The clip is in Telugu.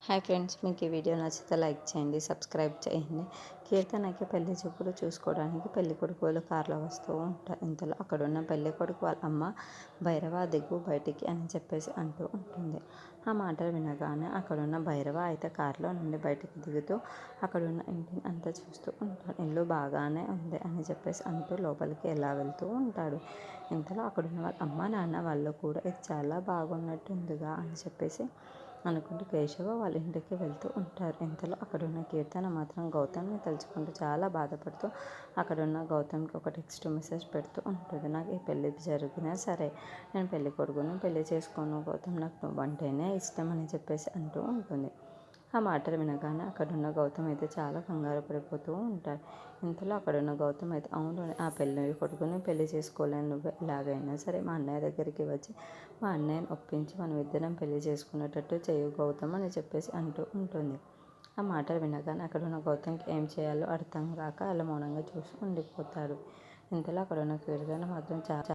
హాయ్ ఫ్రెండ్స్, మీకు ఈ వీడియో నచ్చితే లైక్ చేయండి, సబ్స్క్రైబ్ చేయండి. కీర్తనకి పెళ్లి చూపులు చూసుకోవడానికి పెళ్లి కొడుకు వాళ్ళు కార్లో వస్తూ ఉంటారు. ఇంతలో అక్కడున్న పెళ్లి కొడుకు వాళ్ళ అమ్మ భైరవ దిగు బయటికి అని చెప్పేసి అంటూ ఉంటుంది. ఆ మాటలు వినగానే అక్కడున్న భైరవ అయితే కారులో నుండి బయటికి దిగుతూ అక్కడున్న ఇంటిని అంతా చూస్తూ ఉంటాడు. ఇల్లు బాగానే ఉంది అని చెప్పేసి అంటూ లోపలికి ఎలా వెళ్తూ ఉంటాడు. ఇంతలో అక్కడున్న వాళ్ళ అమ్మ నాన్న వాళ్ళు కూడా ఇది చాలా బాగున్నట్టుందిగా అని చెప్పేసి అనుకుంటూ కేశవ వాళ్ళ ఇంటికి వెళ్తూ ఉంటారు. ఇంతలో అక్కడున్న కీర్తన మాత్రం గౌతమ్ని తలుచుకుంటూ చాలా బాధపడుతూ అక్కడున్న గౌతమ్కి ఒక టెక్స్ట్ మెసేజ్ పెడుతూ ఉంటుంది. నాకు ఈ పెళ్ళి జరిగినా సరే నేను పెళ్లి కొడుకుని పెళ్లి చేసుకోను గౌతమ్, నాకు నువ్వంటేనే ఇష్టం అని చెప్పేసి అంటూ ఉంటుంది. ఆ మాటలు వినగానే అక్కడున్న గౌతమ్ అయితే చాలా కంగారు పడిపోతూ ఉంటాడు. ఇంతలో అక్కడున్న గౌతమ్ అయితే అవును, ఆ పెళ్ళి కొడుకుని పెళ్లి చేసుకోలేను, నువ్వు ఎలాగైనా సరే మా అన్నయ్య దగ్గరికి వచ్చి మా అన్నయ్యని ఒప్పించి మనం ఇద్దరం పెళ్లి చేసుకునేటట్టు చేయు గౌతమ్ అని చెప్పేసి అంటూ ఉంటుంది. ఆ మాటలు వినగానే అక్కడున్న గౌతమ్కి ఏం చేయాలో అర్థం కాక అలా మౌనంగా చూసి ఉండిపోతాడు. ఇంతలో అక్కడున్న కీర్తన మాత్రం చాలా